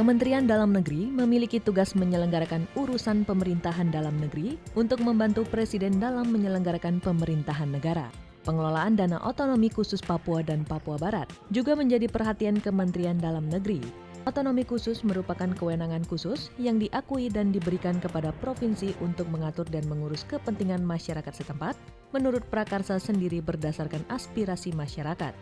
Kementerian Dalam Negeri memiliki tugas menyelenggarakan urusan pemerintahan dalam negeri untuk membantu Presiden dalam menyelenggarakan pemerintahan negara. Pengelolaan dana otonomi khusus Papua dan Papua Barat juga menjadi perhatian Kementerian Dalam Negeri. Otonomi khusus merupakan kewenangan khusus yang diakui dan diberikan kepada provinsi untuk mengatur dan mengurus kepentingan masyarakat setempat menurut prakarsa sendiri berdasarkan aspirasi masyarakat.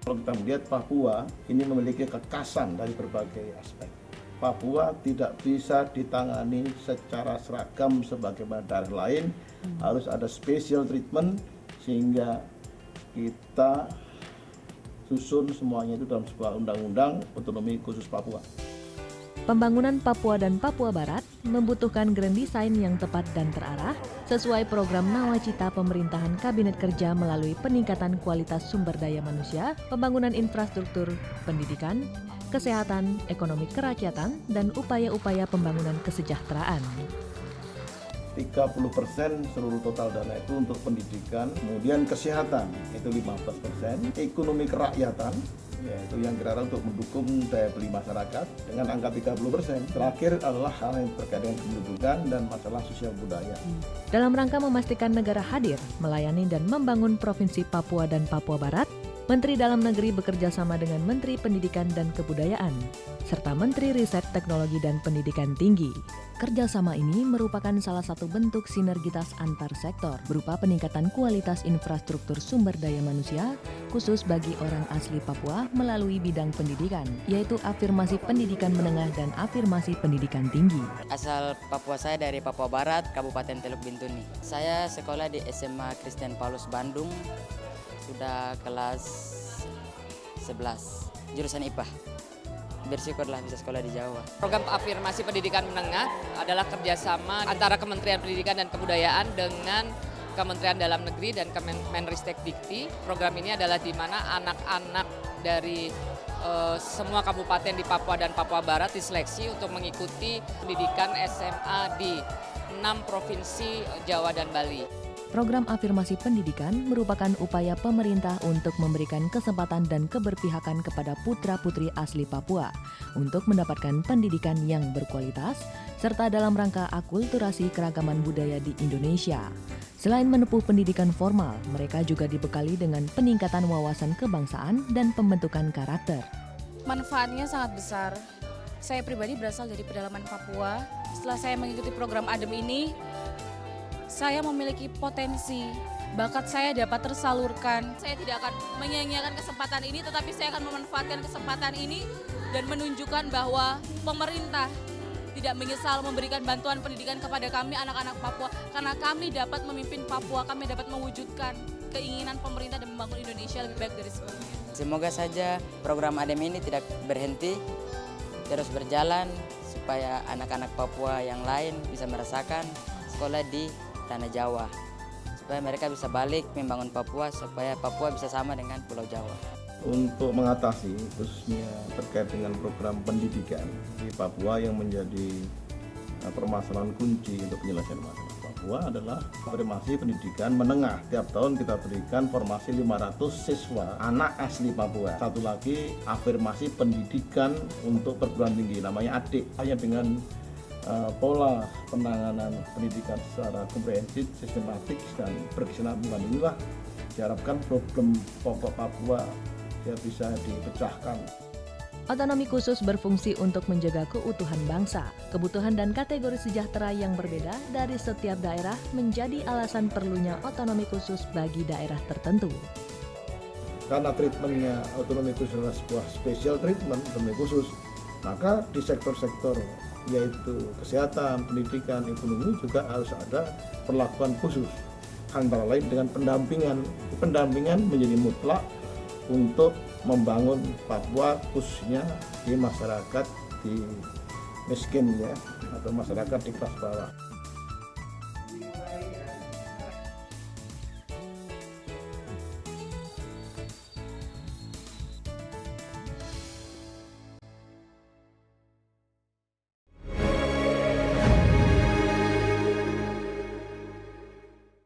Kalau kita melihat Papua ini memiliki kekasan dari berbagai aspek. Papua tidak bisa ditangani secara seragam sebagaimana daerah lain, harus ada special treatment sehingga kita susun semuanya itu dalam sebuah undang-undang otonomi khusus Papua. Pembangunan Papua dan Papua Barat membutuhkan grand design yang tepat dan terarah sesuai program Nawacita Pemerintahan Kabinet Kerja melalui peningkatan kualitas sumber daya manusia, pembangunan infrastruktur, pendidikan, kesehatan, ekonomi kerakyatan, dan upaya-upaya pembangunan kesejahteraan. 30% seluruh total dana itu untuk pendidikan, kemudian kesehatan itu 15%, ekonomi kerakyatan yaitu yang kira-kira untuk mendukung daya beli masyarakat dengan angka 30%. Terakhir adalah hal yang terkait dengan kependudukan dan masalah sosial budaya. Dalam rangka memastikan negara hadir, melayani dan membangun Provinsi Papua dan Papua Barat, Menteri Dalam Negeri bekerja sama dengan Menteri Pendidikan dan Kebudayaan, serta Menteri Riset Teknologi dan Pendidikan Tinggi. Kerjasama ini merupakan salah satu bentuk sinergitas antar sektor berupa peningkatan kualitas infrastruktur sumber daya manusia, khusus bagi orang asli Papua melalui bidang pendidikan, yaitu afirmasi pendidikan menengah dan afirmasi pendidikan tinggi. Asal Papua saya dari Papua Barat, Kabupaten Teluk Bintuni. Saya sekolah di SMA Kristen Paulus Bandung, sudah kelas 11, jurusan IPA. Bersyukurlah bisa sekolah di Jawa. Program afirmasi pendidikan menengah adalah kerjasama antara Kementerian Pendidikan dan Kebudayaan dengan Kementerian Dalam Negeri dan Kemenristek Dikti. Program ini adalah di mana anak-anak dari semua kabupaten di Papua dan Papua Barat diseleksi untuk mengikuti pendidikan SMA di 6 provinsi Jawa dan Bali. Program afirmasi pendidikan merupakan upaya pemerintah untuk memberikan kesempatan dan keberpihakan kepada putra-putri asli Papua untuk mendapatkan pendidikan yang berkualitas, serta dalam rangka akulturasi keragaman budaya di Indonesia. Selain menempuh pendidikan formal, mereka juga dibekali dengan peningkatan wawasan kebangsaan dan pembentukan karakter. Manfaatnya sangat besar. Saya pribadi berasal dari pedalaman Papua. Setelah saya mengikuti program ADEM ini, saya memiliki potensi, bakat saya dapat tersalurkan. Saya tidak akan menyia-nyiakan kesempatan ini, tetapi saya akan memanfaatkan kesempatan ini dan menunjukkan bahwa pemerintah tidak menyesal memberikan bantuan pendidikan kepada kami anak-anak Papua, karena kami dapat memimpin Papua, kami dapat mewujudkan keinginan pemerintah dan membangun Indonesia lebih baik dari sebelumnya. Semoga saja program ADEM ini tidak berhenti, terus berjalan supaya anak-anak Papua yang lain bisa merasakan sekolah di tanah Jawa, supaya mereka bisa balik membangun Papua, supaya Papua bisa sama dengan Pulau Jawa. Untuk mengatasi khususnya terkait dengan program pendidikan di Papua yang menjadi permasalahan kunci untuk penyelesaian masalah Papua adalah afirmasi pendidikan menengah. Tiap tahun kita berikan formasi 500 siswa anak asli Papua. Satu lagi afirmasi pendidikan untuk perguruan tinggi, namanya ADIK, hanya dengan pola penanganan pendidikan secara komprehensif, sistematik, dan berkesinambungan inilah diharapkan problem pokok Papua bisa dipecahkan. Otonomi khusus berfungsi untuk menjaga keutuhan bangsa. Kebutuhan dan kategori sejahtera yang berbeda dari setiap daerah menjadi alasan perlunya otonomi khusus bagi daerah tertentu. Karena treatmentnya otonomi khusus adalah sebuah special treatment otonomi khusus, maka di sektor-sektor yaitu kesehatan, pendidikan, ekonomi juga harus ada perlakuan khusus. Antara lain dengan pendampingan. Pendampingan menjadi mutlak untuk membangun Papua khususnya di masyarakat di miskin ya, atau masyarakat di kelas bawah.